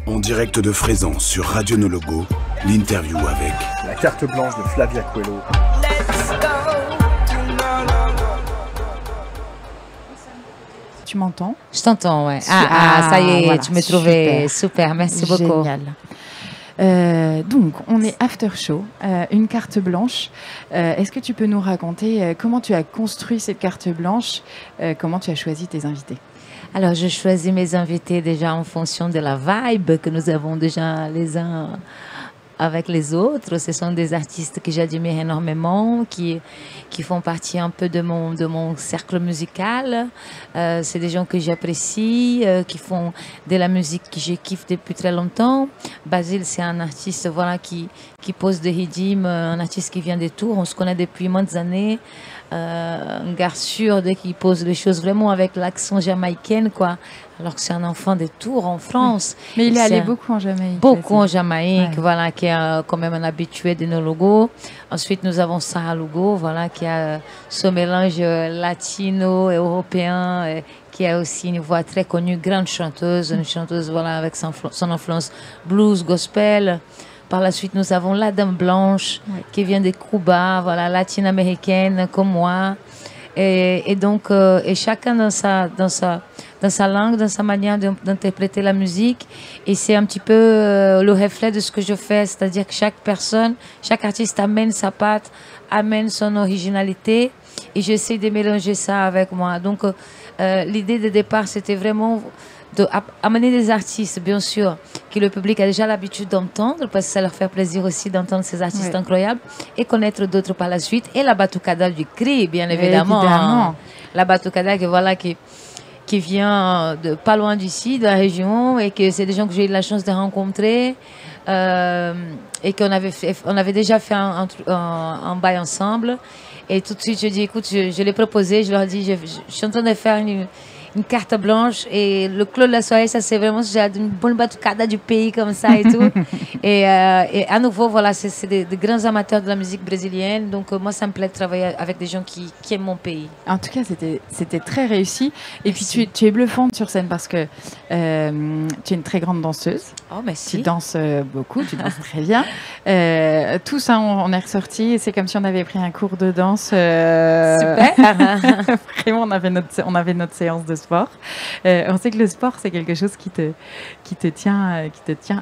En direct de Fraisan sur Radio Nologo, l'interview avec la carte blanche de Flavia Coelho. Tu m'entends? Je t'entends, ouais. Ça y est, voilà, tu m'as trouvé super. Merci beaucoup. Génial. Donc, on est after show, une carte blanche. Est-ce que tu peux nous raconter comment tu as construit cette carte blanche, comment tu as choisi tes invités? Alors, je choisis mes invités déjà en fonction de la vibe que nous avons déjà les uns avec les autres. Ce sont des artistes que j'admire énormément, qui font partie un peu de mon cercle musical. C'est des gens que j'apprécie, qui font de la musique que je kiffe depuis très longtemps. Basile, c'est un artiste voilà, qui pose des rythmes, un artiste qui vient des Tours. On se connaît depuis maintes années. Un gars sûr qui pose les choses vraiment avec l'accent jamaïcain, quoi. Alors que c'est un enfant des Tours en France. Mais il est allé beaucoup en Jamaïque. Beaucoup en Jamaïque, voilà, qui est quand même un habitué de Nologo. Ensuite, nous avons Sarah Lugo, voilà, qui a ce mélange latino-européen, qui a aussi une voix très connue, grande chanteuse, une chanteuse, voilà, avec son influence blues, gospel. Par la suite, nous avons la Dame Blanche, qui vient de Cuba, voilà, latine-américaine comme moi. Et donc, et chacun dans sa langue, dans sa manière d'interpréter la musique. Et c'est un petit peu le reflet de ce que je fais, c'est-à-dire que chaque personne, chaque artiste amène sa patte, amène son originalité. Et j'essaie de mélanger ça avec moi. Donc, l'idée de départ, c'était vraiment amener des artistes, bien sûr, que le public a déjà l'habitude d'entendre, parce que ça leur fait plaisir aussi d'entendre ces artistes incroyables, et connaître d'autres par la suite. Et la batucada du cri, bien évidemment. La batucada qui vient de pas loin d'ici, de la région, et que c'est des gens que j'ai eu la chance de rencontrer, et qu'on avait déjà fait un bail ensemble. Et tout de suite, je dis, écoute, je l'ai proposé, je leur dis, je suis en train de faire une carte blanche, et le Clos de la Soirée, ça c'est vraiment une bonne batucada du pays comme ça et tout. et à nouveau, voilà, c'est des grands amateurs de la musique brésilienne, donc moi ça me plaît de travailler avec des gens qui aiment mon pays. En tout cas, c'était très réussi. Et puis tu es bluffante sur scène parce que tu es une très grande danseuse. Oh, merci. Tu danses beaucoup, tu danses très bien. Tout ça, on est ressorti, c'est comme si on avait pris un cours de danse. Super. Vraiment, on avait notre séance de sport. On sait que le sport, c'est quelque chose qui te tient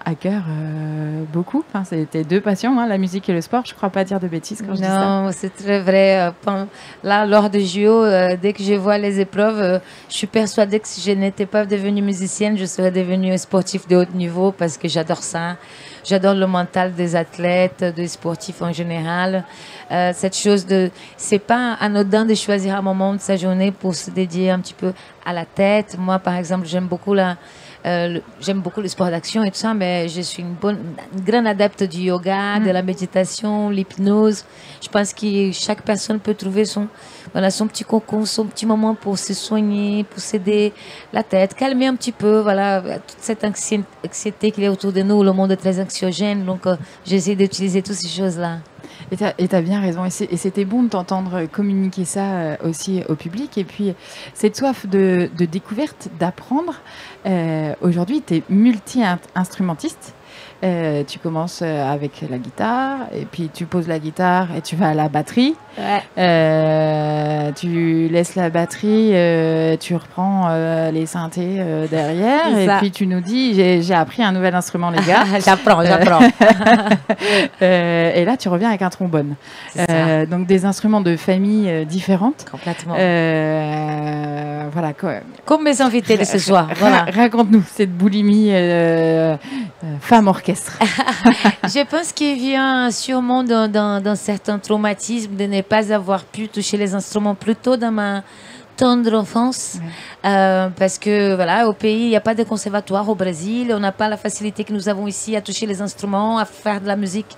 à cœur beaucoup. Enfin, c'est tes deux passions, hein, la musique et le sport. Je ne crois pas dire de bêtises quand je dis ça. Non, c'est très vrai. Là, lors des JO, dès que je vois les épreuves, je suis persuadée que si je n'étais pas devenue musicienne, je serais devenue sportive de haut niveau, parce que j'adore ça. J'adore le mental des athlètes, des sportifs en général. Cette chose c'est pas anodin de choisir un moment de sa journée pour se dédier un petit peu à la tête. Moi, par exemple, j'aime beaucoup le sport d'action et tout ça, mais je suis une grande adepte du yoga, de la méditation, l'hypnose. Je pense que chaque personne peut trouver son petit cocon, son petit moment pour se soigner, pour s'aider la tête, calmer un petit peu, voilà, toute cette anxiété qu'il y a autour de nous. Le monde est très anxiogène, donc j'essaie d'utiliser toutes ces choses-là. Et tu as bien raison. Et c'était bon de t'entendre communiquer ça aussi au public. Et puis, cette soif de découverte, d'apprendre. Aujourd'hui, tu es multi-instrumentiste. Tu commences avec la guitare, et puis tu poses la guitare et tu vas à la batterie. Tu laisses la batterie, tu reprends les synthés derrière, et puis tu nous dis, j'ai appris un nouvel instrument, les gars. J'apprends. Et là, tu reviens avec un trombone. Donc des instruments de famille différentes. Complètement. Voilà. Comme mes invités de ce soir. Voilà. Raconte-nous cette boulimie femme orchestre. Je pense qu'il vient sûrement d'un certain traumatisme de ne pas avoir pu toucher les instruments plus tôt dans ma tendre enfance. Parce que voilà, au pays, il n'y a pas de conservatoire au Brésil. On n'a pas la facilité que nous avons ici à toucher les instruments, à faire de la musique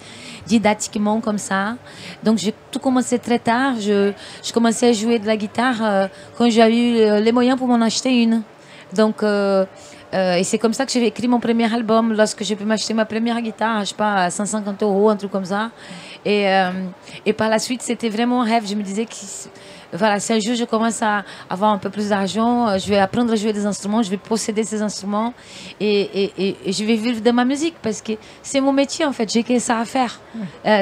didactiquement comme ça. Donc j'ai tout commencé très tard. Je commençais à jouer de la guitare quand j'ai eu les moyens pour m'en acheter une. Donc et c'est comme ça que j'ai écrit mon premier album, lorsque j'ai pu m'acheter ma première guitare, je sais pas, à 150 €, un truc comme ça. Et par la suite, c'était vraiment un rêve. Je me disais que voilà, si un jour je commence à avoir un peu plus d'argent, je vais apprendre à jouer des instruments, je vais posséder ces instruments et je vais vivre de ma musique parce que c'est mon métier en fait, j'ai que ça à faire.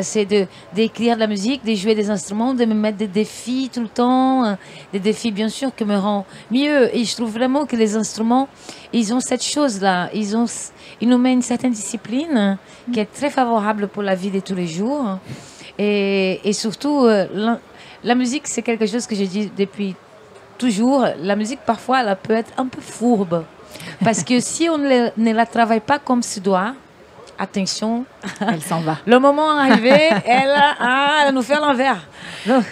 C'est d'écrire de la musique, de jouer des instruments, de me mettre des défis tout le temps, des défis bien sûr qui me rendent mieux. Et je trouve vraiment que les instruments, ils ont cette chose-là, ils nous mettent une certaine discipline qui est très favorable pour la vie de tous les jours. Et surtout, la musique, c'est quelque chose que je dis depuis toujours. La musique, parfois, elle peut être un peu fourbe. Parce que si on ne la travaille pas comme se doit, attention, elle s'en va. Le moment arrivé, elle nous fait à l'envers. Donc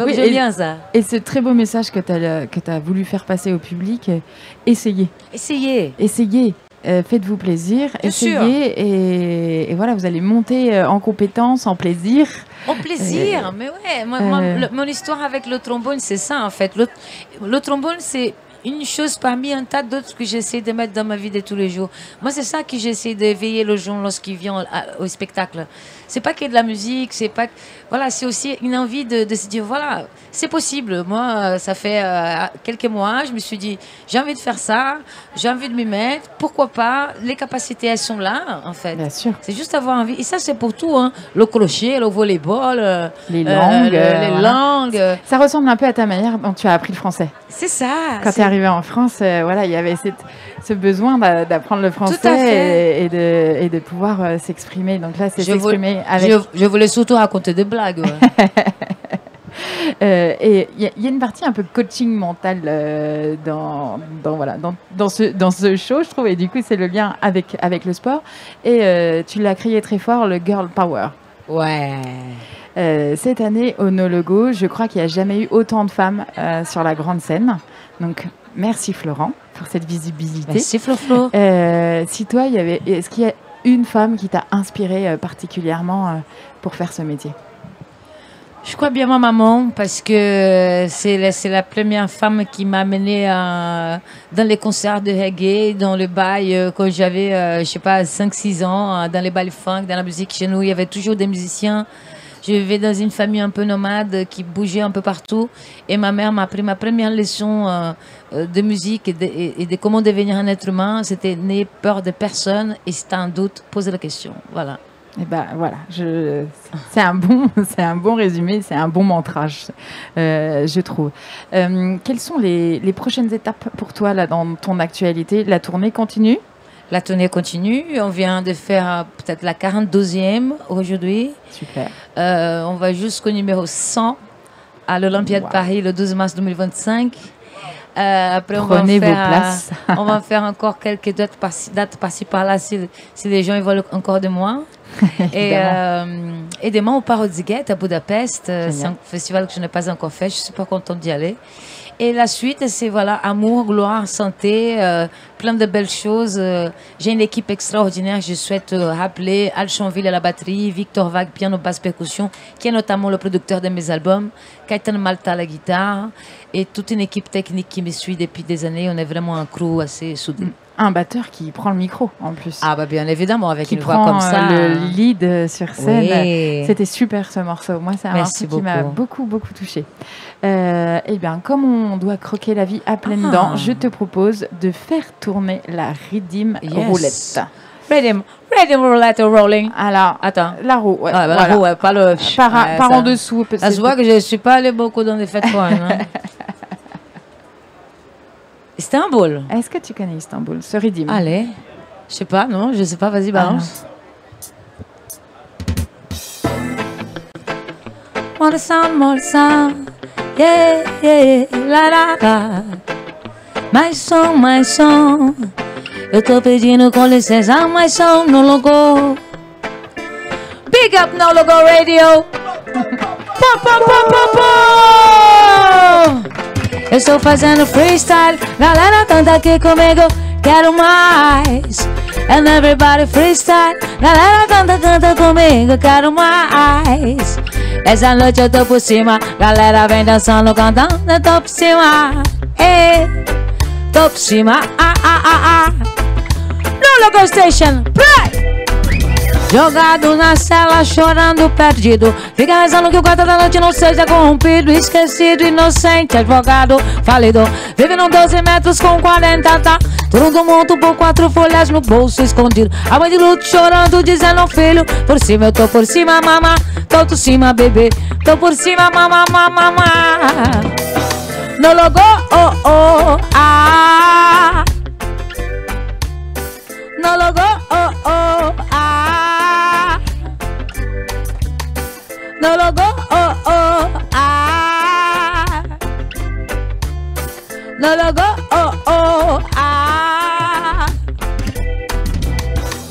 oui, j'aime bien ça. Et ce très beau message que tu as voulu faire passer au public, essayez. Essayez. Faites-vous plaisir, bien essayez sûr. Et voilà, vous allez monter en compétence, en plaisir. En plaisir, mais ouais, mon histoire avec le trombone, c'est ça en fait. Le trombone, c'est une chose parmi un tas d'autres que j'essaie de mettre dans ma vie de tous les jours. Moi, c'est ça que j'essaie d'éveiller les gens lorsqu'ils viennent au spectacle. C'est pas que de la musique, c'est pas... Voilà, c'est aussi une envie de se dire, voilà, c'est possible. Moi, ça fait quelques mois, je me suis dit, j'ai envie de faire ça, j'ai envie de m'y mettre, pourquoi pas? Les capacités, elles sont là, en fait. Bien sûr. C'est juste avoir envie. Et ça, c'est pour tout, hein. Le crochet, le volleyball, les langues. Les langues. Ça ressemble un peu à ta manière dont tu as appris le français. C'est ça. Quand tu es arrivé en France, voilà, il y avait ce besoin d'apprendre le français et de pouvoir s'exprimer. Donc là, c'est s'exprimer avec... Je voulais surtout raconter des blagues. Ouais. Et il y a une partie un peu coaching mental dans ce show, je trouve. Et du coup, c'est le lien avec le sport. Et tu l'as crié très fort, le Girl Power. Ouais. Cette année, au No Logo, je crois qu'il n'y a jamais eu autant de femmes sur la grande scène. Donc, merci Florent pour cette visibilité. Merci Flo. Si toi, est-ce qu'il y a une femme qui t'a inspiré particulièrement pour faire ce métier? Je crois bien ma maman, parce que c'est la première femme qui m'a amenée dans les concerts de reggae, dans le bail, quand j'avais, je sais pas, 5-6 ans, dans les balles funk, dans la musique chez nous, il y avait toujours des musiciens. Je vivais dans une famille un peu nomade qui bougeait un peu partout. Et ma mère m'a appris ma première leçon de musique et de comment devenir un être humain. C'était n'ayez peur de personne et si tu as un doute, posez la question. Voilà. Et ben voilà, c'est un bon résumé, c'est un bon mantra, je trouve. Quelles sont les prochaines étapes pour toi là dans ton actualité? La tournée continue? La tournée continue. On vient de faire peut-être la 42e aujourd'hui. Super. On va jusqu'au numéro 100 à l'Olympia de Paris le 12 mars 2025. Après, prenez vos places. On va faire encore quelques dates par-ci par-là si les gens ils veulent encore de moi. Et demain, on part au Ziget à Budapest. C'est un festival que je n'ai pas encore fait. Je suis super contente d'y aller. Et la suite, c'est voilà, amour, gloire, santé, plein de belles choses. J'ai une équipe extraordinaire. Je souhaite rappeler Al Chanville à la batterie, Victor Vague, piano, basse, percussion, qui est notamment le producteur de mes albums, Kaitan Malta à la guitare, et toute une équipe technique qui me suit depuis des années. On est vraiment un crew assez soudé. Un batteur qui prend le micro en plus. Ah bah bien évidemment, avec qui une voix comme ça. Le lead sur scène. Oui. C'était super ce morceau. Moi, c'est un morceau qui m'a beaucoup touchée. Eh bien, comme on doit croquer la vie à pleines dents, je te propose de faire tourner la Rhythm Roulette. Rhythm Roulette Rolling. Alors, attends. La roue, ouais. Ah, bah, voilà. La roue, ouais, pas le... Par en dessous. Ça se voit que je ne suis pas allée beaucoup dans les fêtes foraines. Hein. Istanbul. Est-ce que tu connais Istanbul, ce rythme? Allez. Je sais pas, non, je sais pas, vas-y, balance. More sound, yeah, la la la. My song. Eu tô pedindo com licença, my song no logo. Big up no logo radio. Eu estou fazendo freestyle, galera canta aqui comigo, quero mais. And everybody freestyle, galera canta comigo, quero mais. Essa noite eu tô por cima, galera vem dançando, cantando, eu tô por cima. Ei, tô por cima, No Logo Station, play! Jogado na cela, chorando, perdido. Fica rezando que o guarda da noite não seja corrompido. Esquecido, inocente, advogado, falido. Vive num 12 metros com 40, tá? Todo mundo por 4 folhas no bolso escondido. A mãe de luto chorando, dizendo filho, por cima eu tô por cima, mamá. Tô por cima, bebê. Tô por cima, mamá, mamá, mamá. No logo, oh, oh, ah. No logo, oh, oh, ah. No logo, oh, oh, ah. No logo, oh, oh, ah.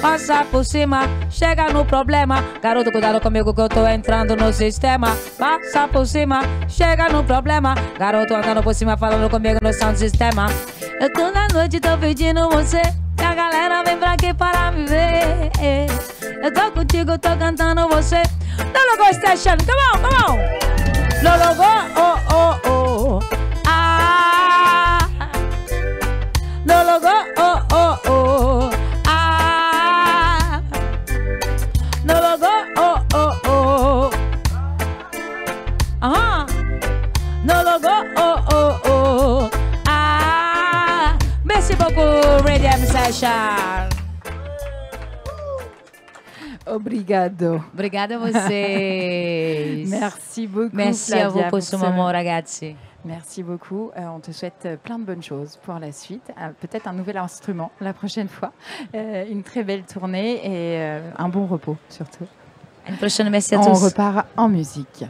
Passa por cima, chega no problema. Garoto, cuidado comigo que eu tô entrando no sistema. Passa por cima, chega no problema. Garoto andando por cima, falando comigo no sound sistema. Eu tô na noite, tô pedindo você. E a galera vem pra aqui para me ver. Eu tô contigo, eu tô cantando você. No logo station, come on, come on. No logo, oh, oh, oh, ah. No logo, oh, oh, oh, ah. No logo, oh, oh, oh. No logo, oh, oh, oh, ah. Merci beaucoup, Radium Session. Obrigado. Obrigada a vocês. Merci beaucoup. Merci Flavia, à vous pour ce moment, ragazzi. Merci beaucoup. On te souhaite plein de bonnes choses pour la suite. Peut-être un nouvel instrument la prochaine fois. Une très belle tournée et un bon repos surtout. À une prochaine. Merci à tous. On repart en musique.